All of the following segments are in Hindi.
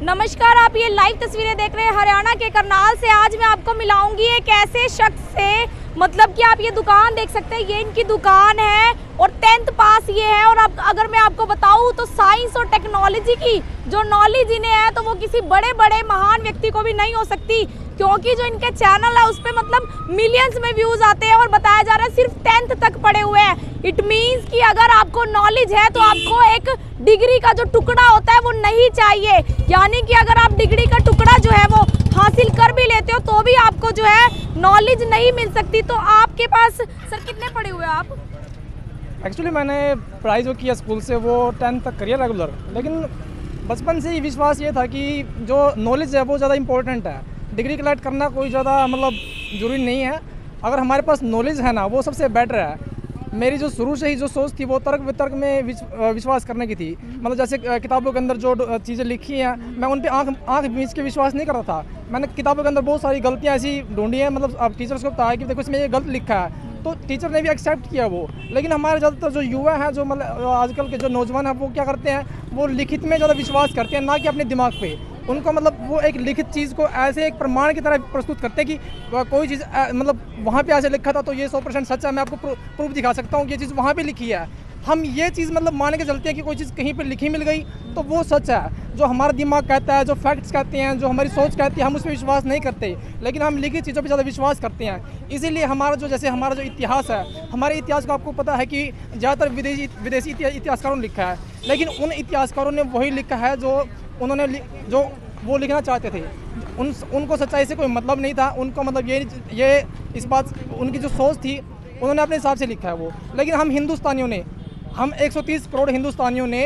नमस्कार, आप ये लाइव तस्वीरें देख रहे हैं हरियाणा के करनाल से। आज मैं आपको मिलाऊंगी एक ऐसे शख्स से, मतलब कि आप ये दुकान देख सकते हैं, ये इनकी दुकान है और 10th पास ये है। और अब अगर मैं आपको बताऊं तो साइंस और टेक्नोलॉजी की जो नॉलेज इन्हें है तो वो किसी बड़े बड़े महान व्यक्ति को भी नहीं हो सकती, क्योंकि जो इनके चैनल है उस पर मतलब मिलियंस में व्यूज आते हैं और बताया जा रहा है सिर्फ 10th तक पढ़े हुए हैं। इट मीन्स कि अगर आपको नॉलेज है तो आपको एक डिग्री का जो टुकड़ा होता है वो नहीं चाहिए, यानी कि अगर आप डिग्री का टुकड़ा जो है वो हासिल कर भी लेते हो तो भी आपको जो है नॉलेज नहीं मिल सकती। तो आपके पास सर कितने पढ़े हुए हैं आप? एक्चुअली मैंने पढ़ाई जो किया स्कूल से वो 10th तक करिए रेगुलर, लेकिन बचपन से ही विश्वास ये था कि जो नॉलेज है वो ज़्यादा इंपॉर्टेंट है। डिग्री कलेक्ट करना कोई ज़्यादा मतलब ज़रूरी नहीं है, अगर हमारे पास नॉलेज है ना वो सबसे बेटर है। मेरी जो शुरू से ही जो सोच थी वो तर्क वितर्क में विश्वास करने की थी। मतलब जैसे किताबों के अंदर जो चीज़ें लिखी हैं मैं उन पे आँख मीच के विश्वास नहीं कर रहा था। मैंने किताबों के अंदर बहुत सारी गलतियाँ ऐसी ढूंढी हैं, मतलब अब टीचर्स को बताया कि देखो इसमें ये गलत लिखा है, तो टीचर ने भी एक्सेप्ट किया वो। लेकिन हमारे ज़्यादातर जो युवा हैं, जो मतलब आजकल के जो नौजवान हैं, वो क्या करते हैं, वो लिखित में ज़्यादा विश्वास करते हैं ना कि अपने दिमाग पे। उनको मतलब वो एक लिखित चीज़ को ऐसे एक प्रमाण की तरह प्रस्तुत करते हैं कि कोई चीज़ मतलब वहाँ पे ऐसे लिखा था तो ये 100% सच है, मैं आपको प्रूफ दिखा सकता हूँ कि ये चीज़ वहाँ पे लिखी है। हम ये चीज़ मतलब मान के चलते हैं कि कोई चीज़ कहीं पे लिखी मिल गई तो वो सच है। जो हमारा दिमाग कहता है, जो फैक्ट्स कहते हैं, जो हमारी सोच कहती है, हम उस पर विश्वास नहीं करते, लेकिन हम लिखित चीज़ों पे ज़्यादा विश्वास करते हैं। इसीलिए हमारा जो इतिहास है, हमारे इतिहास को आपको पता है कि ज़्यादातर विदेशी इतिहासकारों ने लिखा है, लेकिन उन इतिहासकारों ने वही लिखा है जो वो लिखना चाहते थे। उनको सच्चाई से कोई मतलब नहीं था। उनको मतलब ये इस बात उनकी जो सोच थी उन्होंने अपने हिसाब से लिखा है वो। लेकिन हम हिंदुस्तानियों ने, हम 130 करोड़ हिंदुस्तानियों ने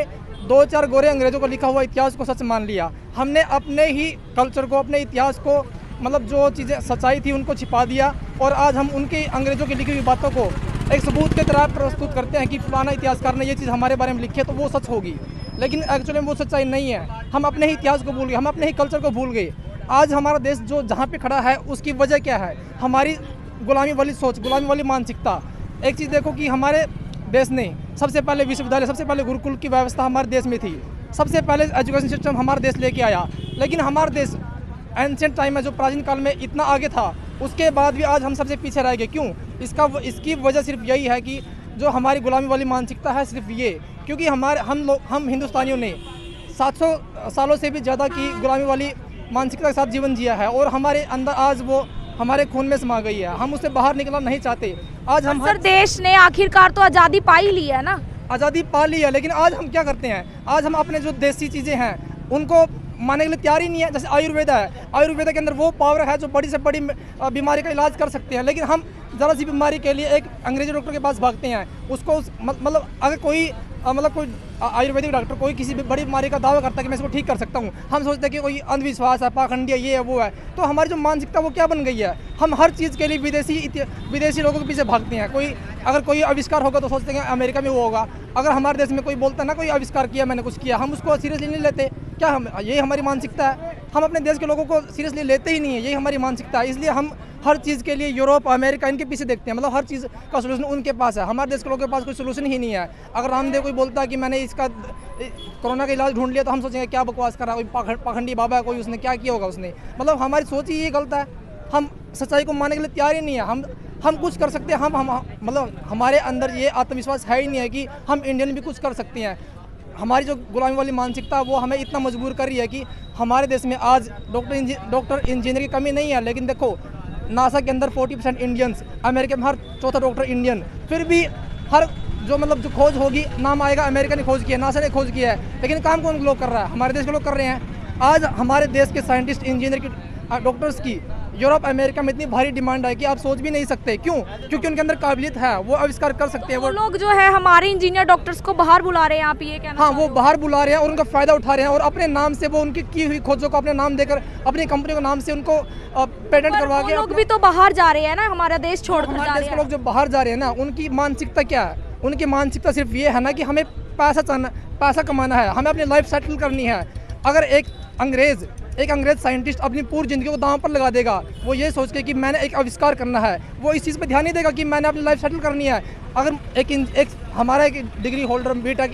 2-4 गोरे अंग्रेज़ों को लिखा हुआ इतिहास को सच मान लिया। हमने अपने ही कल्चर को, अपने इतिहास को, मतलब जो चीज़ें सच्चाई थी उनको छिपा दिया और आज हम उनके अंग्रेज़ों की लिखी हुई बातों को एक सबूत के तरह प्रस्तुत करते हैं कि फलाना इतिहासकार ने ये चीज़ हमारे बारे में लिखी है तो वो सच होगी। लेकिन एक्चुअली वो सच्चाई नहीं है। हम अपने ही इतिहास को भूल गए, हम अपने ही कल्चर को भूल गए। आज हमारा देश जो जहाँ पे खड़ा है उसकी वजह क्या है? हमारी गुलामी वाली सोच, गुलामी वाली मानसिकता। एक चीज़ देखो कि हमारे देश ने सबसे पहले विश्वविद्यालय, सबसे पहले गुरुकुल की व्यवस्था हमारे देश में थी, सबसे पहले एजुकेशन सिस्टम हमारा देश लेके आया। लेकिन हमारा देश एंशिएंट टाइम में, जो प्राचीन काल में इतना आगे था, उसके बाद भी आज हम सबसे पीछे रह गए। क्यों? इसकी वजह सिर्फ यही है कि जो हमारी गुलामी वाली मानसिकता है, सिर्फ ये, क्योंकि हम हिंदुस्तानियों ने 700 सालों से भी ज़्यादा की गुलामी वाली मानसिकता के साथ जीवन जिया है और हमारे अंदर आज वो हमारे खून में समा गई है। हम उससे बाहर निकलना नहीं चाहते। आज हम सर देश ने आखिरकार तो आज़ादी पा ही ली है ना? आज़ादी पा ली है, लेकिन आज हम क्या करते हैं? आज हम अपने जो देसी चीज़ें हैं उनको मानने के लिए तैयार ही नहीं है। जैसे आयुर्वेद है, आयुर्वेद के अंदर वो पावर है जो बड़ी से बड़ी बीमारी का इलाज कर सकते हैं, लेकिन हम ज़रा सी बीमारी के लिए एक अंग्रेजी डॉक्टर के पास भागते हैं। उसको मतलब अगर कोई आयुर्वेदिक डॉक्टर कोई किसी भी बड़ी बीमारी का दावा करता है कि मैं इसको ठीक कर सकता हूँ, हम सोचते हैं कि कोई अंधविश्वास है, पाखंडी है, ये है, वो है। तो हमारी जो मानसिकता वो क्या बन गई है? हम हर चीज़ के लिए विदेशी लोगों के पीछे भागते हैं। अगर कोई आविष्कार होगा तो सोचते हैं अमेरिका में वो होगा। अगर हमारे देश में कोई बोलता है ना कोई आविष्कार किया, मैंने कुछ किया, हम उसको सीरियसली नहीं लेते। क्या यही हमारी मानसिकता है? हम अपने देश के लोगों को सीरियसली लेते ही नहीं है, यही हमारी मानसिकता है। इसलिए हम हर चीज़ के लिए यूरोप, अमेरिका, इनके पीछे देखते हैं। मतलब हर चीज़ का सोल्यूशन उनके पास है, हमारे देश के लोगों के पास कोई सोल्यूशन ही नहीं है। अगर रामदेव कोई बोलता है कि मैंने इसका कोरोना का इलाज ढूंढ लिया तो हम सोचेंगे क्या बकवास कर रहा है, कोई पाखंडी बाबा है, कोई उसने क्या किया होगा उसने। मतलब हमारी सोच ही ये गलत है। हम सच्चाई को मानने के लिए तैयार ही नहीं है। हम कुछ कर सकते हैं। हम मतलब हमारे अंदर ये आत्मविश्वास है ही नहीं है कि हम इंडियन भी कुछ कर सकते हैं। हमारी जो गुलामी वाली मानसिकता वो हमें इतना मजबूर कर रही है कि हमारे देश में आज डॉक्टर इंजीनियर की कमी नहीं है। लेकिन देखो नासा के अंदर 40% इंडियंस, अमेरिका में हर चौथा डॉक्टर इंडियन। फिर भी हर जो खोज होगी नाम आएगा अमेरिका ने खोज किया, नासा ने खोज किया है, लेकिन काम कौन लोग कर रहा है? हमारे देश के लोग कर रहे हैं। आज हमारे देश के साइंटिस्ट, इंजीनियर की, डॉक्टर्स की यूरोप, अमेरिका में इतनी भारी डिमांड है कि आप सोच भी नहीं सकते। क्यों? क्योंकि उनके अंदर काबिलियत है, वो आविष्कार कर सकते हैं। वो लोग जो है हमारे इंजीनियर डॉक्टर्स को बाहर बुला रहे हैं, आप ये कहना? हाँ, वो बाहर बुला रहे हैं और उनका फ़ायदा उठा रहे हैं और अपने नाम से वो उनकी की हुई खोजों को अपने नाम देकर, अपनी कंपनी के नाम से उनको पेटेंट करवा के। लोग भी तो बाहर जा रहे हैं ना, हमारा देश छोड़कर जा रहे हैं। हमारे देश के लोग जो बाहर जा रहे हैं ना, उनकी मानसिकता क्या है? उनकी मानसिकता सिर्फ ये है ना कि हमें पैसा कमाना है, हमें अपनी लाइफ सेटल करनी है। अगर एक अंग्रेज साइंटिस्ट अपनी पूरी ज़िंदगी को दांव पर लगा देगा, वो ये सोच के कि मैंने एक आविष्कार करना है, वो इस चीज़ पे ध्यान नहीं देगा कि मैंने अपनी लाइफ सेटल करनी है। अगर हमारा एक डिग्री होल्डर, बीटेक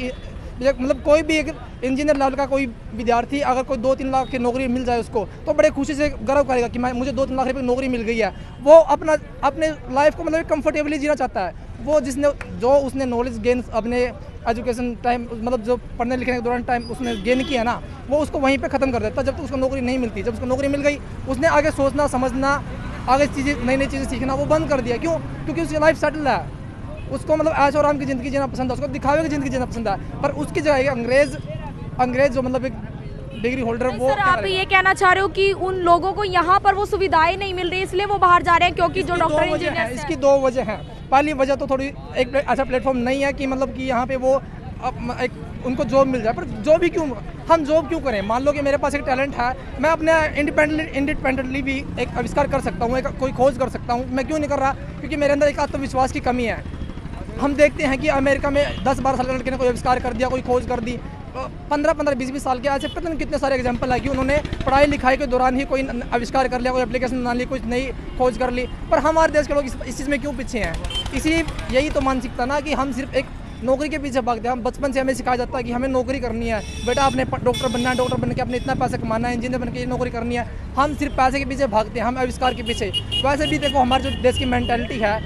मतलब कोई भी एक इंजीनियर लेवल का कोई विद्यार्थी अगर कोई 2-3 लाख की नौकरी मिल जाए उसको, तो बड़े खुशी से गर्व करेगा कि मुझे 2-3 लाख रुपये की नौकरी मिल गई है। वो अपने लाइफ को मतलब कंफर्टेबली जीना चाहता है। वो उसने नॉलेज गेन अपने एजुकेशन टाइम, मतलब जो पढ़ने लिखने के दौरान टाइम उसने गेन किया ना, वो उसको वहीं पे ख़त्म कर देता जब तक उसको नौकरी नहीं मिलती। जब उसको नौकरी मिल गई, उसने आगे सोचना समझना, आगे चीज़ें नई चीज़ें सीखना वो बंद कर दिया। क्यों? क्योंकि उसकी लाइफ सेटल है। उसको मतलब ऐश और आराम की ज़िंदगी जीना पसंद है, उसको दिखावे की ज़िंदगी जीना पसंद है। पर उसकी जगह अंग्रेज़ जो मतलब एक डिग्री होल्डर वो सर आप ये कहना चाह रहे हो कि उन लोगों को यहाँ पर वो सुविधाएं नहीं मिल रही इसलिए वो बाहर जा रहे हैं, क्योंकि जो डॉक्टर इंजीनियर इसकी 2 वजह हैं। पहली वजह तो थोड़ी एक ऐसा प्लेटफॉर्म नहीं है कि मतलब कि यहाँ पे वो उनको जॉब मिल जाए। पर हम जॉब क्यों करें? मान लो कि मेरे पास एक टैलेंट है, मैं अपने इंडिपेंडेंटली भी एक आविष्कार कर सकता हूँ, कोई खोज कर सकता हूँ। मैं क्यों नहीं कर रहा? क्योंकि मेरे अंदर एक आत्मविश्वास की कमी है। हम देखते हैं कि अमेरिका में 10-12 साल के लड़के ने कोई आविष्कार कर दिया, कोई खोज कर दी। 15-15, 20-20 साल के ऐसे पता नहीं कितने सारे एग्जाम्पल है कि उन्होंने पढ़ाई लिखाई के दौरान ही कोई आविष्कार कर लिया, कोई एप्लीकेशन बना ली, कुछ नई खोज कर ली। पर हमारे देश के लोग इस चीज़ में क्यों पीछे हैं? यही तो मानसिकता ना कि हम सिर्फ एक नौकरी के पीछे भागते हैं। हम बचपन से हमें सिखाया जाता है कि हमें नौकरी करनी है, बेटा आपने डॉक्टर बनना है, डॉक्टर बन के अपने इतना पैसा कमाना है, इंजीनियर बन के ये नौकरी करनी है। हम सिर्फ पैसे के पीछे भागते हैं, हम आविष्कार के पीछे। वैसे भी देखो हमारे जो देश की मेंटालिटी है,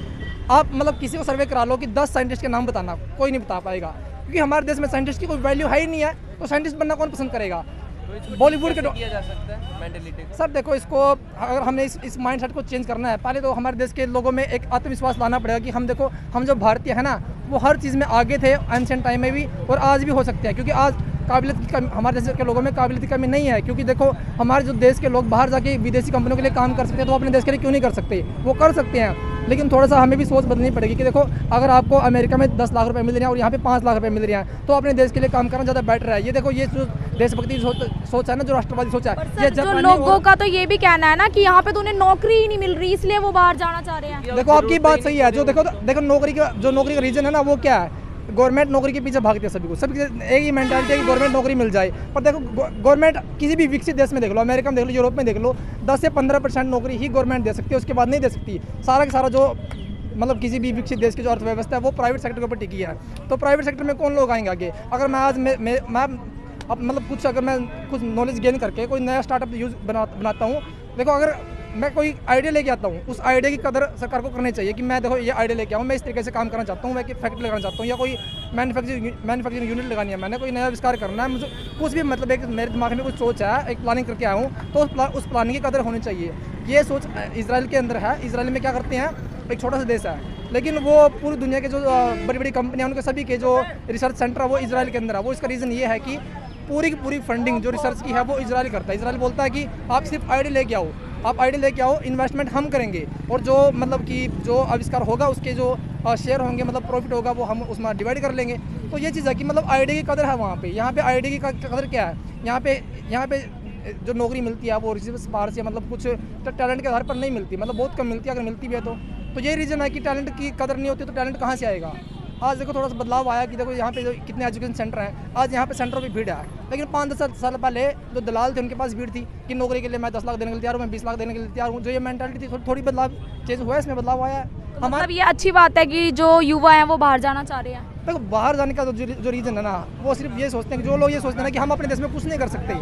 आप मतलब किसी को सर्वे करा लो कि 10 साइंटिस्ट के नाम बताना, कोई नहीं बता पाएगा, क्योंकि हमारे देश में साइंटिस्ट की कोई वैल्यू है ही नहीं है। तो साइंटिस्ट बनना कौन पसंद करेगा? बॉलीवुड के किया जा सकता है मेंटालिटी। सर देखो, इसको अगर हमने इस माइंडसेट को चेंज करना है, पहले तो हमारे देश के लोगों में एक आत्मविश्वास लाना पड़ेगा कि हम देखो, हम जो भारतीय है ना, वो हर चीज़ में आगे थे, एंशिएंट टाइम में भी और आज भी हो सकते हैं। क्योंकि आज काबिलियत की कमी, हमारे देश के लोगों में काबिलियत की कमी नहीं है। क्योंकि देखो हमारे जो देश के लोग बाहर जाके विदेशी कंपनियों के लिए काम कर सकते हैं, तो अपने देश के लिए क्यों नहीं कर सकते? वो कर सकते हैं, लेकिन थोड़ा सा हमें भी सोच बदलनी पड़ेगी कि देखो अगर आपको अमेरिका में 10 लाख रुपए मिल रहे हैं और यहाँ पे 5 लाख रुपए मिल रहे हैं, तो अपने देश के लिए काम करना ज़्यादा बेटर है। ये देखो, ये जो देशभक्ति सोच है ना, जो राष्ट्रवादी सोच है, ये जो लोगों का तो ये भी कहना है ना कि यहाँ पे तो उन्हें नौकरी ही नहीं मिल रही इसलिए वो बाहर जाना चाह रहे हैं। देखो आपकी बात सही है। जो देखो नौकरी का रीजन है ना, वो क्या है? गवर्नमेंट नौकरी के पीछे भागते हैं सभी एक ही मेंटालिटी है कि गवर्नमेंट नौकरी मिल जाए। पर देखो गवर्नमेंट किसी भी विकसित देश में देख लो, अमेरिका में देख लो, यूरोप में देख लो, 10 से 15% नौकरी ही गवर्नमेंट दे सकती है, उसके बाद नहीं दे सकती। सारा का सारा जो मतलब किसी भी विकसित देश की जो अर्थव्यवस्था है वो प्राइवेट सेक्टर के ऊपर टिकी है। तो प्राइवेट सेक्टर में कौन लोग आएंगे आगे? अगर मैं आज मैं अब मतलब अगर मैं कुछ नॉलेज गेन करके कोई नया स्टार्टअप बनाता हूँ, देखो अगर मैं कोई आइडिया लेके आता हूँ, उस आइडिया की कदर सरकार को करनी चाहिए कि मैं देखो ये आइडिया लेके आऊँ, मैं इस तरीके से काम करना चाहता हूँ, मैं फैक्ट्री लगाना चाहता हूँ या कोई मैन्युफैक्चरिंग यूनिट लगानी है, मैंने कोई नया आविष्कार करना है, मुझे कुछ भी मतलब एक मेरे दिमाग में कुछ सोच है, एक प्लानिंग करके आया हूँ, तो उस प्लानिंग की कदर होनी चाहिए। ये सोच इजराइल के अंदर है। इजराइल में क्या करते हैं, एक छोटा सा देश है, लेकिन वो पूरी दुनिया के जो बड़ी बड़ी कंपनियां, उनके सभी के जो रिसर्च सेंटर है वो इजराइल के अंदर है। वो इसका रीज़न ये है कि पूरी की पूरी फंडिंग जो रिसर्च की है वो इजराइल करता है। इजराइल बोलता है कि आप सिर्फ आइडिया लेके आओ, इन्वेस्टमेंट हम करेंगे, और जो मतलब कि जो आविष्कार होगा उसके जो शेयर होंगे, मतलब प्रॉफिट होगा, वो हम उसमें डिवाइड कर लेंगे। तो ये चीज़ है कि मतलब आइडिया की कदर है वहाँ पे। यहाँ पे आइडिया की कदर क्या है? यहाँ पे जो नौकरी मिलती है वो रिसीव पार से मतलब कुछ टैलेंट के आधार पर नहीं मिलती, मतलब बहुत कम मिलती है, अगर मिलती भी है तो ये रीज़न है कि टैलेंट की कदर नहीं होती, तो टैलेंट कहाँ से आएगा? आज देखो थोड़ा सा बदलाव आया कि देखो यहाँ पे जो कितने एजुकेशन सेंटर हैं, आज यहाँ पे सेंटरों की भीड़ है, लेकिन 5-10 साल पहले जो दलाल थे उनके पास भीड़ थी कि नौकरी के लिए मैं 10 लाख देने के लिए तैयार हूँ, मैं 20 लाख देने के लिए तैयार हूँ। जो ये मेंटालिटी थी थोड़ी बदलाव चेंज हुआ है, इसमें बदलाव आया है। मतलब ये अच्छी बात है कि जो युवा हैं वो बाहर जाना चाह रहे हैं। देखो बाहर जाने का जो रीज़न है ना, वो सिर्फ ये सोचते हैं कि जो लोग ये सोचते हैं ना कि हम अपने देश में कुछ नहीं कर सकते,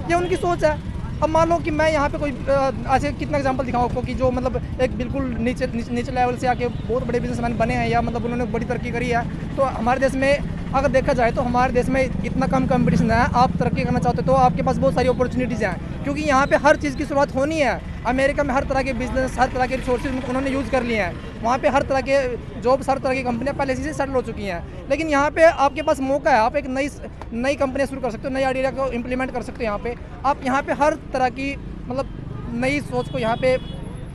ये उनकी सोच है। अब मान लो कि मैं यहाँ पे कोई ऐसे कितना एग्जांपल दिखाऊँ आपको कि जो मतलब एक बिल्कुल नीचे लेवल से आके बहुत बड़े बिजनेसमैन बने हैं या मतलब उन्होंने बड़ी तरक्की करी है। तो हमारे देश में अगर देखा जाए तो हमारे देश में इतना कम कंपटीशन है। आप तरक्की करना चाहते हो तो आपके पास बहुत सारी अपॉर्चुनिटीज़ हैं, क्योंकि यहाँ पे हर चीज़ की शुरुआत होनी है। अमेरिका में हर तरह के बिजनेस, हर तरह के रिसोर्सेज उन्होंने यूज़ कर लिए हैं। वहाँ पे हर तरह के जॉब्स, हर तरह की कंपनियाँ पहले से सेटल हो चुकी हैं। लेकिन यहाँ पे आपके पास मौका है, आप एक नई कंपनियाँ शुरू कर सकते हो, नई आइडिया को इम्प्लीमेंट कर सकते हो। आप यहाँ पे हर तरह की मतलब नई सोच को यहाँ पे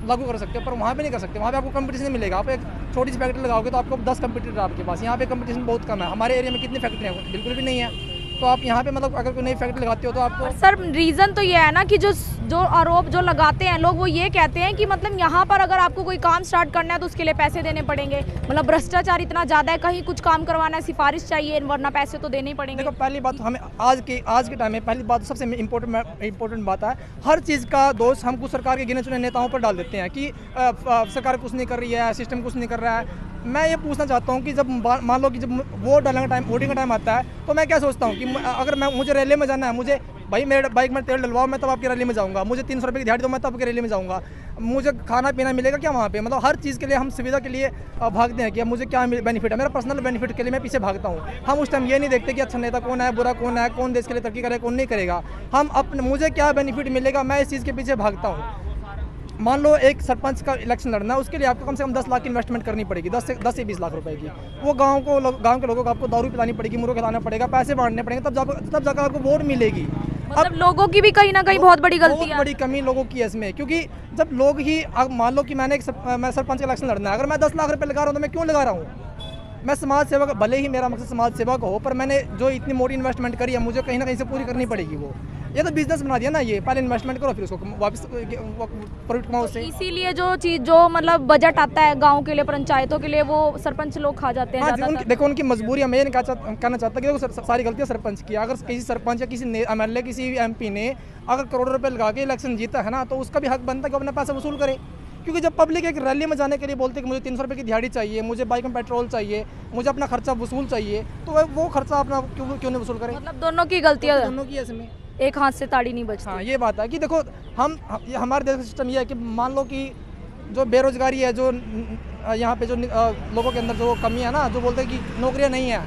लागू कर सकते हो, पर वहाँ पे नहीं कर सकते। वहाँ पे आपको कंपटीशन नहीं मिलेगा। आप एक छोटी सी फैक्ट्री लगाओगे तो आपको 10 कंपटीटर आपके पास। यहाँ पे कंपटीशन बहुत कम है। हमारे एरिया में कितनी फैक्ट्रियाँ हैं? बिल्कुल भी नहीं है। तो आप यहाँ पे मतलब अगर कोई नई फैक्ट्री लगाते हो तो आपको सर रीज़न तो ये है ना कि जो आरोप जो लगाते हैं लोग, वो ये कहते हैं कि मतलब यहाँ पर अगर आपको कोई काम स्टार्ट करना है तो उसके लिए पैसे देने पड़ेंगे। मतलब भ्रष्टाचार इतना ज़्यादा है, कहीं कुछ काम करवाना है सिफारिश चाहिए, वरना पैसे तो देने ही पड़ेंगे। देखो पहली बात हमें आज के टाइम में पहली बात सबसे इम्पोर्टेंट बात है, हर चीज़ का दोष हम कुछ सरकार के गिने चुने नेताओं पर डाल देते हैं कि सरकार कुछ नहीं कर रही है, सिस्टम कुछ नहीं कर रहा है। मैं ये पूछना चाहता हूँ कि जब मान लो कि जब वोट डालने का टाइम, वोटिंग का टाइम आता है, तो मैं क्या सोचता हूँ कि अगर मुझे रैली में जाना है, मुझे भाई मेरे बाइक में तेल डलवाओ, मैं तब आपकी रैली में जाऊँगा, मुझे 300 रुपये की दिहाड़ी दो, मैं तब आपकी रैली में जाऊँगा, मुझे खाना पीना मिलेगा क्या वहाँ पे, मतलब हर चीज़ के लिए हम सुविधा के लिए भागते हैं कि मुझे क्या बेनिफिट है, मेरा पर्सनल बेनिफिट के लिए मैं पीछे भागता हूँ। हम उस टाइम ये नहीं देखते कि अच्छा नेता कौन है, बुरा कौन है, कौन देश के लिए तरक्की करेगा, कौन नहीं करेगा। हम अपने मुझे क्या बेनिफिट मिलेगा, मैं इस चीज़ के पीछे भागता हूँ। मान लो एक सरपंच का इलेक्शन लड़ना है, उसके लिए आपको कम से कम 10 लाख की इन्वेस्टमेंट करनी पड़ेगी, 10 से 20 लाख रुपए की। वो गांव के लोगों को आपको दारू पिलानी पड़ेगी, मुर्गा खिलाना पड़ेगा, पैसे बांटने पड़ेंगे, तब जाकर आपको वोट मिलेगी। मतलब लोगों की भी कहीं ना कहीं बहुत बड़ी गलती है, बड़ी कमी लोगों की है इसमें, क्योंकि जब लोग ही मान लो कि मैं सरपंच का इलेक्शन लड़ना है, अगर मैं 10 लाख रुपये लगा रहा हूँ तो मैं क्यों लगा रहा हूँ? मैं समाज सेवा, भले ही मेरा मकसद समाज सेवा का हो, पर मैंने जो इतनी मोटी इन्वेस्टमेंट करी है, मुझे कहीं ना कहीं से पूरी करनी पड़ेगी। वो ये तो बिजनेस बना दिया ना, ये पहले इन्वेस्टमेंट करो फिर उसको वापस प्रॉफिट कमाओ उससे। इसीलिए जो मतलब बजट आता है गांव के लिए, पंचायतों के लिए, वो सरपंच लोग खा जाते हैं। हाँ, देखो उनकी मजबूरी है। मैं ये कहना चाहता कि देखो सारी गलतियाँ सरपंच की। अगर किसी सरपंच या किसी MLA, किसी MP ने अगर करोड़ों रुपए लगा के इलेक्शन जीता है ना, तो उसका भी हक बनता है कि अपना पैसा वसूल करे। क्योंकि जब पब्लिक एक रैली में जाने के लिए बोलते हैं कि मुझे 300 रुपये की दिहाड़ी चाहिए, मुझे बाइक में पेट्रोल चाहिए, मुझे अपना खर्चा वसूल चाहिए, तो वो खर्चा अपना क्यों नहीं वसूल करे? मतलब दोनों की गलतियाँ, दोनों की इसमें एक हाथ से ताड़ी नहीं बजती। हाँ, ये बात है कि देखो हमारे देश का सिस्टम ये है कि मान लो कि जो बेरोजगारी है, जो यहाँ पे जो लोगों के अंदर जो कमी है ना, जो बोलते हैं कि नौकरियाँ नहीं है,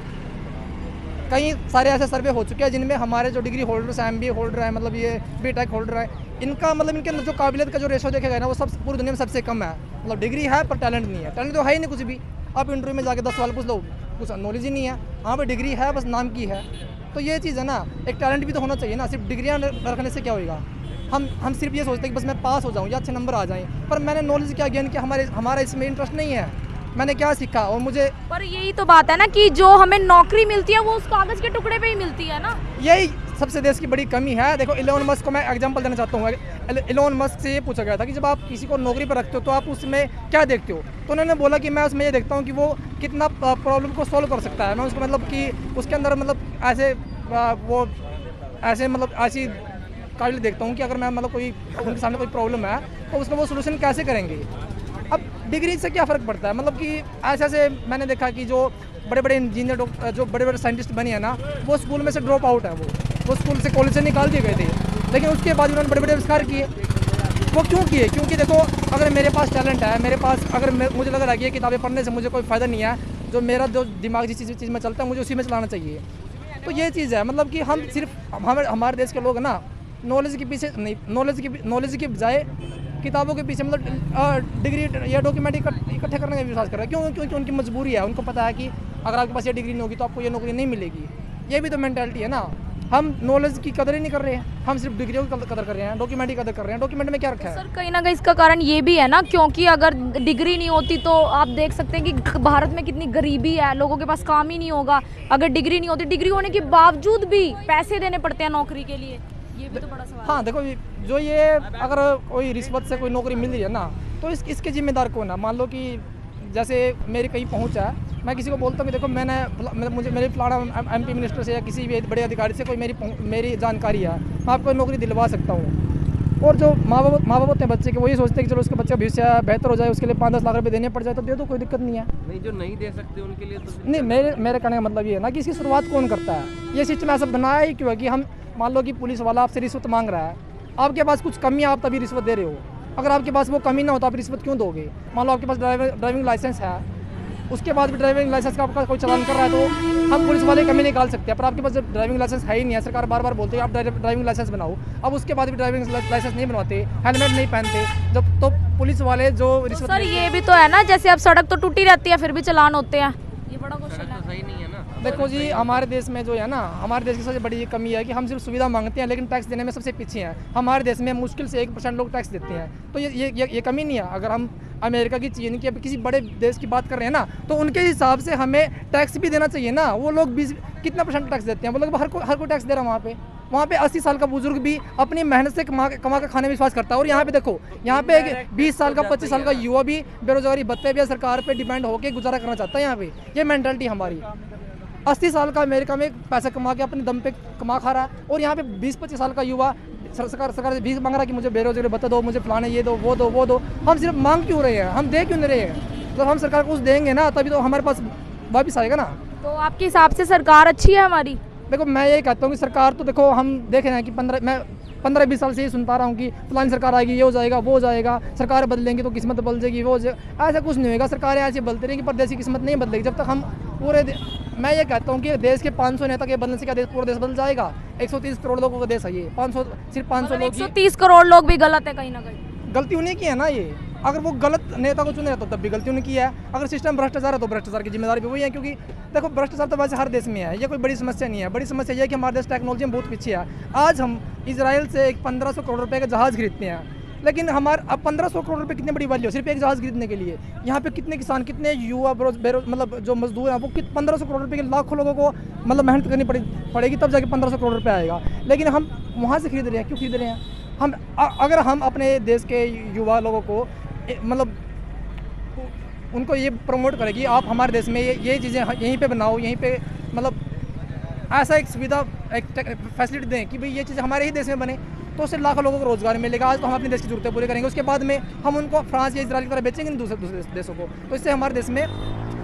कई सारे ऐसे सर्वे हो चुके हैं जिनमें हमारे जो डिग्री होल्डर्स हैं, MBA होल्डर है, मतलब ये BTech होल्डर है, इनका मतलब इनके अंदर जो काबिलियत का जो रेशो देखा गया ना, वो सब पूरी दुनिया में सबसे कम है। मतलब डिग्री है पर टैलेंट नहीं है। टैलेंट तो है ही नहीं कुछ भी। आप इंटरव्यू में जाके 10 सवाल पूछ लो, कुछ नॉलेज ही नहीं है। हाँ पर डिग्री है, बस नाम की है। तो ये चीज़ है ना, एक टैलेंट भी तो होना चाहिए ना। सिर्फ डिग्रियाँ रखने से क्या होगा? हम सिर्फ ये सोचते हैं कि बस मैं पास हो जाऊँ या अच्छे नंबर आ जाएँ, पर मैंने नॉलेज क्या गेन किया, हमारा इसमें इंटरेस्ट नहीं है, मैंने क्या सीखा और मुझे। पर यही तो बात है ना कि जो हमें नौकरी मिलती है वो उस कागज के टुकड़े पे ही मिलती है ना। यही सबसे देश की बड़ी कमी है। देखो इलोन मस्क को मैं एग्जांपल देना चाहता हूँ। इलोन मस्क से ये पूछा गया था कि जब आप किसी को नौकरी पर रखते हो तो आप उसमें क्या देखते हो, तो उन्होंने बोला कि मैं उसमें ये देखता हूँ कि वो कितना प्रॉब्लम को सॉल्व कर सकता है। मैं उसको मतलब कि उसके अंदर मतलब ऐसी काबिलियत देखता हूँ कि अगर मैं मतलब कोई उनके सामने कोई प्रॉब्लम है तो उसका वो सोल्यूशन कैसे करेंगे। अब डिग्री से क्या फ़र्क पड़ता है? मतलब कि ऐसे मैंने देखा कि जो बड़े बड़े इंजीनियर, जो बड़े बड़े साइंटिस्ट बने हैं ना, वो स्कूल में से ड्रॉप आउट है। वो स्कूल से, कॉलेज से निकाल दिए गए थे, लेकिन उसके बाद उन्होंने बड़े बड़े आविष्कार किए। वो क्यों किए? क्योंकि देखो अगर मेरे पास टैलेंट है, मेरे पास अगर मुझे लग रहा है कि ये किताबें पढ़ने से मुझे कोई फ़ायदा नहीं है, जो मेरा जो दिमाग जिस चीज़ में चलता है मुझे उसी में चलाना चाहिए। तो ये चीज़ है, मतलब कि हम सिर्फ हमारे देश के लोग हैं ना, नॉलेज के पीछे नहीं, नॉलेज के बजाय किताबों के पीछे मतलब डिग्री या डॉक्यूमेंट इकट्ठे करने का विश्वास कर रहा है। क्यों? क्योंकि उनकी मजबूरी है। उनको पता है कि अगर आपके पास ये डिग्री नहीं होगी तो आपको ये नौकरी नहीं मिलेगी। ये भी तो मेंटालिटी है ना। हम नॉलेज की कदर ही नहीं कर रहे हैं, हम सिर्फ डिग्रियों की कदर कर रहे हैं, डॉक्यूमेंट की कदर कर रहे हैं। डॉक्यूमेंट में क्या रखा है? सर कहीं ना कहीं इसका कारण ये भी है ना, क्योंकि अगर डिग्री नहीं होती तो आप देख सकते हैं कि भारत में कितनी गरीबी है, लोगों के पास काम ही नहीं होगा। अगर डिग्री नहीं होती, डिग्री होने के बावजूद भी पैसे देने पड़ते हैं नौकरी के लिए, ये भी तो बड़ा सवाल। हाँ देखो, जो ये अगर कोई रिश्वत से कोई नौकरी मिल रही है ना, तो इसके जिम्मेदार कौन है? मान लो कि जैसे मेरी कहीं पहुँच है, मैं किसी को बोलता हूँ कि देखो मेरे फलाना MP मिनिस्टर से या किसी भी बड़े अधिकारी से कोई मेरी जानकारी है, मैं आपको नौकरी दिलवा सकता हूँ। और जो माँ बाप होते हैं बच्चे के, वो ये सोचते हैं कि चलो उसके बच्चे भविष्य बेहतर हो जाए, उसके लिए 5-10 लाख रुपये देने पड़ जाए तो दे दो, कोई दिक्कत नहीं है। नहीं, जो नहीं दे सकते उनके लिए तो नहीं, मेरे कहने का मतलब ये है ना कि इसकी शुरुआत कौन करता है? ये सिस्टम ऐसा बनाया ही क्यों है कि हम मान लो कि पुलिस वाला आपसे रिश्वत मांग रहा है, आपके पास कुछ कमी है, आप तभी रिश्वत दे रहे हो। अगर आपके पास वो कमी ना हो तो आप रिश्वत क्यों दोगे? मान लो आपके पास ड्राइविंग लाइसेंस है, उसके बाद भी ड्राइविंग लाइसेंस का आपका कोई चालान कर रहा है तो हम पुलिस वाले कमी निकाल सकते हैं। पर आपके पास जब ड्राइविंग लाइसेंस है ही नहीं है, सरकार बार बार बोलती है आप ड्राइविंग लाइसेंस बनाओ, अब उसके बाद भी ड्राइविंग लाइसेंस नहीं बनवाते, हेलमेट नहीं पहनते, जब तो पुलिस वाले जो रिश्वत। सर ये भी तो है ना, जैसे अब सड़क तो टूटी रहती है फिर भी चालान होते हैं, ये बड़ा क्वेश्चन है। सही नहीं है ना। देखो जी, हमारे देश में जो है ना, हमारे देश की सबसे बड़ी ये कमी है कि हम सिर्फ सुविधा मांगते हैं लेकिन टैक्स देने में सबसे पीछे हैं। हमारे देश में मुश्किल से 1% लोग टैक्स देते हैं, तो ये कमी नहीं है। अगर हम अमेरिका की, चीन की, किसी बड़े देश की बात कर रहे हैं ना, तो उनके हिसाब से हमें टैक्स भी देना चाहिए ना। वो लोग 20 कितना % टैक्स देते हैं? वो लोग हर कोई टैक्स दे रहा है वहाँ पे 80 साल का बुजुर्ग भी अपनी मेहनत से कमा के खाने में विश्वास करता है। और यहाँ पे देखो, यहाँ पे 20 साल का 25 साल का युवा भी बेरोजगारी भत्ते भी सरकार पे डिपेंड होकर गुजारा करना चाहता है। यहाँ पे ये मेंटालिटी हमारी। 80 साल का अमेरिका में पैसा कमा के अपने दम पे कमा खा रहा है, और यहाँ पे 20-25 साल का युवा सरकार से भीख मांग रहा है कि मुझे बेरोजगारी भत्ता दो, मुझे फलाने ये दो, वो दो। हम सिर्फ मांग क्यों रहे हैं? हम दे क्यों नहीं रहे हैं? जब हम सरकार को कुछ देंगे ना तभी तो हमारे पास वापस आएगा ना। तो आपके हिसाब से सरकार अच्छी है हमारी? देखो मैं यही कहता हूँ कि सरकार तो देखो हम देख रहे हैं कि 15-20 साल से ही सुनता रहा हूँ कि फलानी सरकार आएगी, ये हो जाएगा, वो हो जाएगा, सरकार बदलेंगी तो किस्मत बदल जाएगी, वो ऐसा कुछ नहीं होगा। सरकारें ऐसे बदलती रहेंगी पर देश की किस्मत नहीं बदलेगी जब तक हम मैं ये कहता हूँ कि देश के 500 नेता के बदलने से क्या पूरा देश बदल जाएगा? 130 करोड़ लोगों का देश है ये, 500 सिर्फ 500 लोग। 130 करोड़ लोग भी गलत है कहीं ना कहीं। गलती उन्हीं की है ना ये। अगर वो गलत नेता को चुने तो तब भी गलती उन्हीं की है। अगर सिस्टम भ्रष्टाचार है तो भ्रष्टाचार की जिम्मेदारी भी वही है, क्योंकि देखो भ्रष्टाचार तो वैसे हर देश में है, ये कोई बड़ी समस्या नहीं है। बड़ी समस्या ये है कि हमारे देश टेक्नोलॉजी में बहुत पीछे है। आज हम इजराइल से एक 1500 करोड़ रुपये का जहाज़ खरीदते हैं, लेकिन हमारे अब 1500 करोड़ रुपये कितनी बड़ी वैल्यू है सिर्फ एक जहाज़ खरीदने के लिए। यहाँ पे कितने किसान, कितने युवा मतलब जो मजदूर हैं वो 1500 करोड़ रुपये के लाखों लोगों को मतलब मेहनत करनी पड़ेगी तब जाके 1500 करोड़ रुपये आएगा। लेकिन हम वहाँ से खरीद रहे हैं, क्यों खरीद रहे हैं? हम अगर हम अपने देश के युवा लोगों को मतलब उनको ये प्रमोट करेगी, आप हमारे देश में ये चीज़ें यहीं पे बनाओ, यहीं पे मतलब ऐसा एक सुविधा एक फैसिलिटी दें कि भाई ये चीज़ें हमारे ही देश में बने, तो उससे लाखों लोगों को रोज़गार मिलेगा। आज तो हम अपने देश की जरूरतें पूरी करेंगे, उसके बाद में हम उनको फ्रांस या इजराइल की तरह बेचेंगे दूसरे देशों को, तो इससे हमारे देश में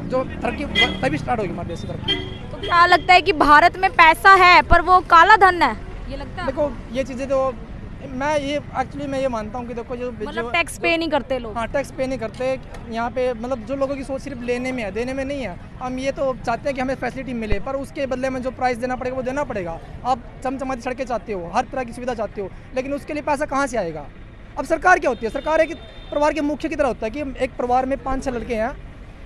जो तरक्की तभी स्टार्ट होगी हमारे देश की तरक्की। तो क्या लगता है कि भारत में पैसा है पर वो काला धन है, ये लगता है? देखो ये चीज़ें तो मैं ये मानता हूँ कि देखो जो मतलब टैक्स पे नहीं करते लोग। हाँ, टैक्स पे नहीं करते यहाँ पे। मतलब जो लोगों की सोच सिर्फ लेने में है, देने में नहीं है। हम ये तो चाहते हैं कि हमें फैसिलिटी मिले, पर उसके बदले में जो प्राइस देना पड़ेगा वो देना पड़ेगा। आप चमचमाती सड़कें चाहते हो, हर तरह की सुविधा चाहते हो, लेकिन उसके लिए पैसा कहाँ से आएगा? अब सरकार क्या होती है? सरकार एक परिवार के मुखिया की तरह होता है कि एक परिवार में 5-6 लड़के हैं,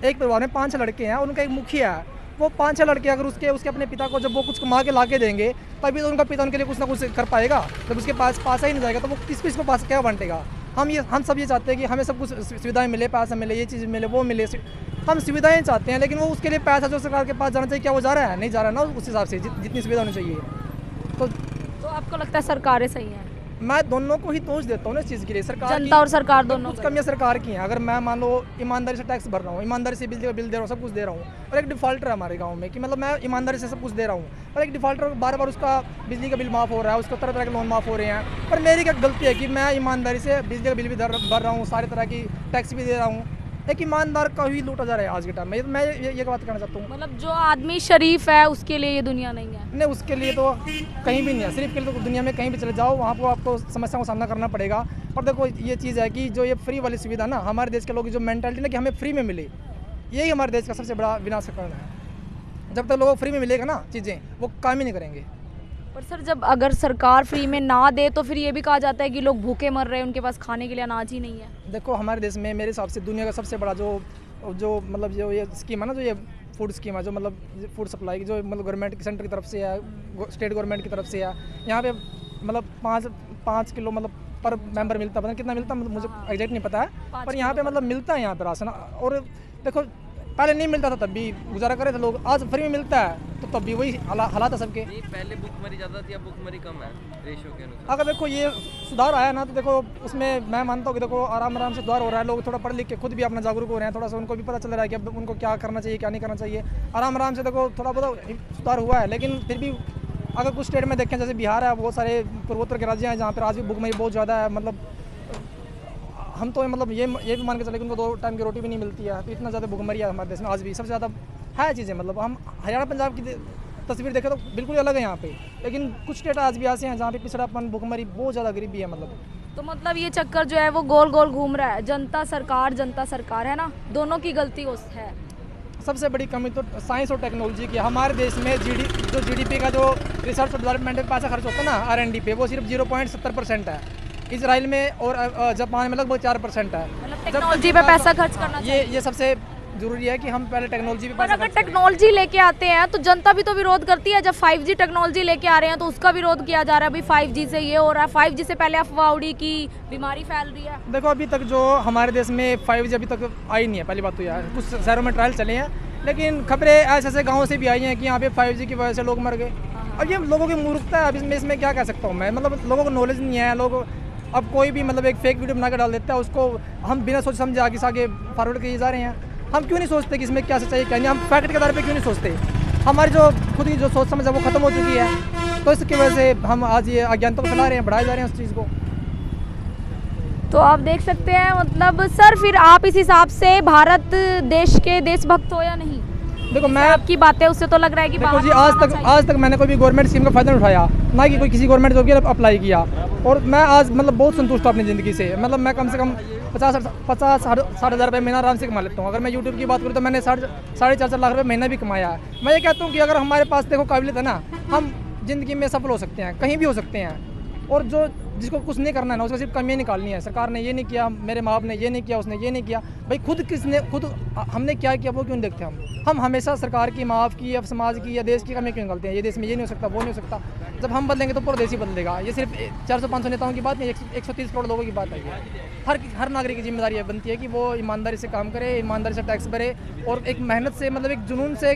एक परिवार में 5-6 लड़के हैं, उनका एक मुखिया है। वो 5-6 लड़के अगर उसके अपने पिता को जब वो कुछ कमा के ला के देंगे तभी तो उनका पिता उनके लिए कुछ ना कुछ कर पाएगा। जब उसके पास पैसा ही नहीं जाएगा तो वो किस को पास क्या बांटेगा? हम सब ये चाहते हैं कि हमें सब कुछ सुविधाएं मिले, पैसा मिले, ये चीज़ मिले, वो मिले। हम सुविधाएं चाहते हैं, लेकिन वो उसके लिए पैसा जो सरकार के पास जाना चाहिए क्या वो जा रहा है? नहीं जा रहा है ना उस हिसाब से जितनी सुविधा होनी चाहिए। तो आपको लगता है सरकारें सही हैं? मैं दोनों को ही दोष देता हूँ ना इस चीज़ के लिए। सरकार जनता और सरकार दोनों कुछ कमियाँ सरकार की हैं। अगर मैं मान लो ईमानदारी से टैक्स भर रहा हूँ, ईमानदारी से बिजली का बिल दे रहा हूँ, सब कुछ दे रहा हूँ, और एक डिफॉल्टर है हमारे गांव में कि मतलब मैं ईमानदारी से सब कुछ दे रहा हूँ, और एक डिफॉल्टर बार बार उसका बिजली का बिल माफ़ हो रहा है, उसको तरह तरह के लोन माफ़ हो रहे हैं। पर मेरी क्या गलती है कि मैं ईमानदारी से बिजली का बिल भी भर रहा हूँ, सारे तरह की टैक्स भी दे रहा हूँ। एक ईमानदार का ही लूटा जा रहा है आज के टाइम में। मैं ये बात करना चाहता हूँ। मतलब जो आदमी शरीफ है उसके लिए ये दुनिया नहीं है? नहीं, उसके लिए तो कहीं भी नहीं है। सिर्फ के लिए तो दुनिया में कहीं भी चले जाओ वहाँ पर आपको समस्याओं का सामना करना पड़ेगा। पर देखो ये चीज़ है कि जो ये फ्री वाली सुविधा ना, हमारे देश के लोग जो मेंटालिटी ना कि हमें फ्री में मिले, यही हमारे देश का सबसे बड़ा विनाश का कारण है। जब तक लोगों को फ्री में मिलेगा ना चीज़ें, वो काम ही नहीं करेंगे। पर सर जब अगर सरकार फ्री में ना दे तो फिर ये भी कहा जाता है कि लोग भूखे मर रहे हैं, उनके पास खाने के लिए अनाज ही नहीं है। देखो हमारे देश में मेरे हिसाब से दुनिया का सबसे बड़ा जो मतलब जो ये स्कीम है ना, जो ये फूड स्कीम है, जो मतलब फूड सप्लाई की, जो मतलब गवर्नमेंट की सेंटर की तरफ से है, स्टेट गवर्नमेंट की तरफ से है। यहाँ पे मतलब 5 किलो मतलब पर मेंबर मिलता है, पता नहीं कितना मिलता है, मतलब मुझे एग्जैक्ट नहीं पता है, पर यहाँ पे मतलब मिलता है यहाँ पे राशन। और देखो पहले नहीं मिलता था तब भी गुजारा करे थे लोग, आज फ्री में मिलता है तो तब भी वही हालात है सबके। नहीं, पहले भुखमरी ज़्यादा थी, अब भुखमरी कम है रेशियो के अनुसार। अगर देखो ये सुधार आया ना तो देखो उसमें मैं मानता हूँ कि देखो आराम से सुधार हो रहा है। लोग थोड़ा पढ़ लिख के खुद भी अपना जागरूक हो रहे हैं, थोड़ा सा उनको भी पता चल रहा है कि अब उनको क्या करना चाहिए, क्या नहीं करना चाहिए। आराम से देखो थोड़ा बहुत सुधार हुआ है, लेकिन फिर भी अगर कुछ स्टेट में देखें, जैसे बिहार है, बहुत सारे पूर्वोत्तर के राज्य हैं जहाँ पर आज भी भुखमरी बहुत ज़्यादा है। मतलब हम तो मतलब ये भी मान के चले कि उनको 2 टाइम की रोटी भी नहीं मिलती है, तो इतना ज़्यादा भुखमरी है हमारे देश में आज भी। सबसे ज़्यादा है चीज़ें, मतलब हम हरियाणा पंजाब की तस्वीर देखें तो बिल्कुल अलग है यहाँ पे, लेकिन कुछ स्टेट आज भी ऐसे हैं जहाँ पे पिछड़ापन, भुखमरी, बहुत ज़्यादा गरीबी है। तो मतलब ये चक्कर जो है वो गोल गोल घूम रहा है। जनता सरकार है ना, दोनों की गलती है। सबसे बड़ी कमी तो साइंस और टेक्नोलॉजी की। हमारे देश में जीडीपी का जो रिसर्च और डेवलपमेंट में पैसा खर्च होता है ना R&D पे, वो सिर्फ 0.70% है। इजराइल में और जापान में लगभग 4% है। मतलब टेक्नोलॉजी पे पैसा खर्च करना चाहिए। ये सबसे जरूरी है कि हम पहले टेक्नोलॉजी पे पर अगर टेक्नोलॉजी लेके आते हैं तो जनता भी तो विरोध करती है। जब 5G टेक्नोलॉजी लेके आ रहे हैं तो उसका विरोध किया जा रहा है, अभी 5G से ये हो रहा है, 5G से पहले अफवाह उड़ी की बीमारी फैल रही है। देखो अभी तक जो हमारे देश में 5G अभी तक आई नहीं है। पहली बात तो यार कुछ शहरों में ट्रायल चले हैं, लेकिन खबरें ऐसे गाँव से भी आई हैं कि यहाँ पे 5G की वजह से लोग मर गए। अब ये लोगों की मूर्खता है। अब इसमें क्या कह सकता हूँ मैं, मतलब लोगों को नॉलेज नहीं है। लोग अब कोई भी मतलब एक फेक वीडियो बना कर डाल देता है, उसको हम बिना सोच समझे आगे से आगे फॉरवर्ड किए जा रहे हैं। हम क्यों नहीं सोचते कि इसमें क्या सच्चाई क्या नहीं, हम फैक्ट के आधार पे क्यों नहीं सोचते। हमारी जो खुद की जो सोच समझ है वो खत्म हो चुकी है, तो इसकी वजह से हम आज ये अज्ञानता को फैला रहे हैं, बढ़ाए जा रहे हैं उस चीज़ को। तो आप देख सकते हैं मतलब सर, फिर आप इस हिसाब से भारत देश के देशभक्त हो या नहीं? देखो मैं आपकी बातें उससे तो लग रहा है कि देखो जी, बाहर आज तक मैंने कोई भी गवर्नमेंट स्कीम का फायदा नहीं उठाया, ना कि कोई किसी गवर्नमेंट जॉब के लिए अप्लाई किया। और मैं आज मतलब बहुत संतुष्ट हूँ अपनी ज़िंदगी से। मतलब मैं कम से कम 50-60 हज़ार रुपये महीना आराम से कमा लेता हूँ। अगर मैं यूट्यूब की बात करूँ तो मैंने 4.5 लाख रुपये महीना भी कमाया है। मैं ये कहता हूँ कि अगर हमारे पास देखो काबिलियत है ना, हम ज़िंदगी में सफल हो सकते हैं, कहीं भी हो सकते हैं। और जो जिसको कुछ नहीं करना है ना, उसको सिर्फ कमियाँ निकालनी है। सरकार ने ये नहीं किया, मेरे माँ बाप ने ये नहीं किया, उसने ये नहीं किया, भाई खुद हमने क्या किया वो क्यों नहीं देखते हम हमेशा सरकार की, माफ़ की या समाज की या देश की कमी क्यों निकालते हैं। ये देश में ये नहीं हो सकता, वो नहीं हो सकता। जब हम बदलेंगे तो पूरा देश ही बदलेगा। ये सिर्फ 400-500 नेताओं की बात नहीं, 130 करोड़ लोगों की बात है। हर नागरिक की जिम्मेदारी ये बनती है कि वो ईमानदारी से काम करे, ईमानदारी से टैक्स भरे और एक मेहनत से, मतलब एक जुनून से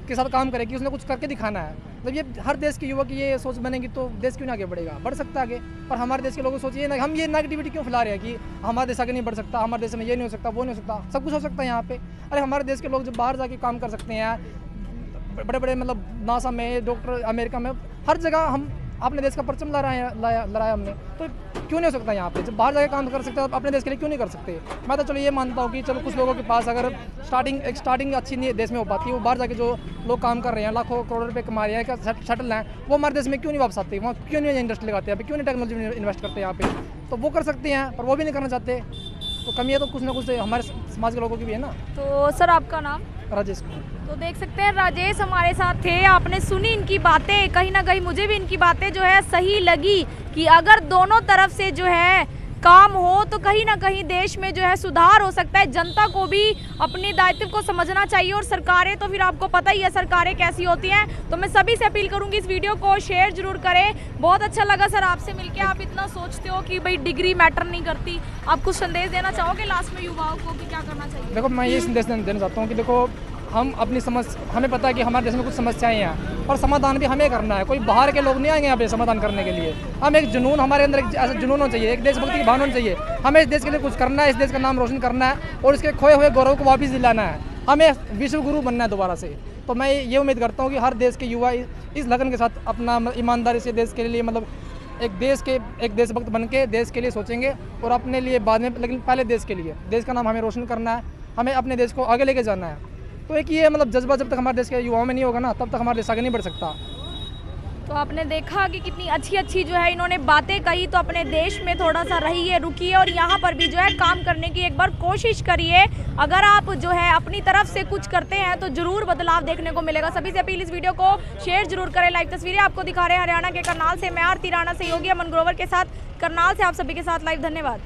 के साथ काम करे कि उसने कुछ करके दिखाना है। मतलब ये हर देश के युवक की ये सोच बनेगी तो देश क्यों नहीं आगे बढ़ेगा, बढ़ सकता है आगे। पर हमारे देश के लोगों को सोचिए ना, हम ये नेगेटिविटी क्यों फैला रहे हैं कि हमारा देश आगे नहीं बढ़ सकता, हमारे देश में ये नहीं हो सकता, वो नहीं हो सकता। सब कुछ हो सकता है यहाँ पे। अरे हमारे देश के लोग जब बाहर जाके काम कर सकते हैं, बड़े बड़े मतलब नासा में, डॉक्टर, अमेरिका में, हर जगह हम अपने देश का परचम लड़ाया हमने, तो क्यों नहीं हो सकता यहाँ पे? जब बाहर जाके काम कर सकते हैं अपने देश के लिए क्यों नहीं कर सकते? मैं तो चलो ये मानता हूँ कि चलो कुछ लोगों के पास अगर स्टार्टिंग अच्छी नहीं देश में हो पाती है, वो बाहर जाके जो लोग काम कर रहे हैं, लाखों करोड़ रुपए कमा रहे हैं, शटल हैं, वो हमारे देश में क्यों नहीं वापस आते? वहाँ क्यों नहीं इंडस्ट्री लगाते हैं, क्यों नहीं टेक्नोलॉजी में इन्वेस्ट करते हैं यहाँ पे? तो वो कर सकते हैं, पर वो भी नहीं करना चाहते। तो कमियाँ तो कुछ ना कुछ हमारे समाज के लोगों की भी है ना। तो सर आपका नाम? राजेश। तो देख सकते हैं राजेश हमारे साथ थे। आपने सुनी इनकी बातें, कहीं ना कहीं मुझे भी इनकी बातें जो है सही लगी कि अगर दोनों तरफ से जो है काम हो तो कहीं ना कहीं देश में जो है सुधार हो सकता है। जनता को भी अपने दायित्व को समझना चाहिए और सरकारें तो फिर आपको पता ही है सरकारें कैसी होती हैं। तो मैं सभी से अपील करूंगी इस वीडियो को शेयर जरूर करें। बहुत अच्छा लगा सर आपसे मिलके। आप इतना सोचते हो कि भाई डिग्री मैटर नहीं करती, आप कुछ संदेश देना चाहोगे लास्ट में युवाओं को कि क्या करना चाहिए? देखो मैं ये संदेश देना चाहता हूँ कि देखो हम अपनी हमें पता है कि हमारे देश में कुछ समस्याएं हैं और समाधान भी हमें करना है। कोई बाहर के लोग नहीं आएंगे यहाँ पे समाधान करने के लिए। हम एक जुनून, हमारे अंदर एक ऐसा जुनून होना चाहिए, एक देशभक्ति की भावना होनी चाहिए। हमें इस देश के लिए कुछ करना है, इस देश का नाम रोशन करना है और इसके खोए हुए गौरव को वापस दिलाना है। हमें विश्व गुरु बनना है दोबारा से। तो मैं ये उम्मीद करता हूँ कि हर देश के युवा इस लगन के साथ अपना ईमानदारी से देश के लिए, मतलब एक देशभक्त बन के देश के लिए सोचेंगे और अपने लिए बाद में, लेकिन पहले देश के लिए, देश का नाम हमें रोशन करना है, हमें अपने देश को आगे लेके जाना है। तो एक ये मतलब जज्बा जब तक हमारे देश के युवाओं में नहीं होगा ना, तब तक हमारा देश आगे नहीं बढ़ सकता। तो आपने देखा कि कितनी अच्छी जो है इन्होंने बातें कही। तो अपने देश में थोड़ा सा रहिए, रुकिए और यहाँ पर भी जो है काम करने की एक बार कोशिश करिए। अगर आप जो है अपनी तरफ से कुछ करते हैं तो जरूर बदलाव देखने को मिलेगा। सभी से अपील, इस वीडियो को शेयर जरूर करें। लाइव तस्वीरें आपको दिखा रहे हैं हरियाणा के करनाल से। मैं आरती राणा, सहयोगी अमन ग्रोवर के साथ करनाल से आप सभी के साथ लाइव। धन्यवाद।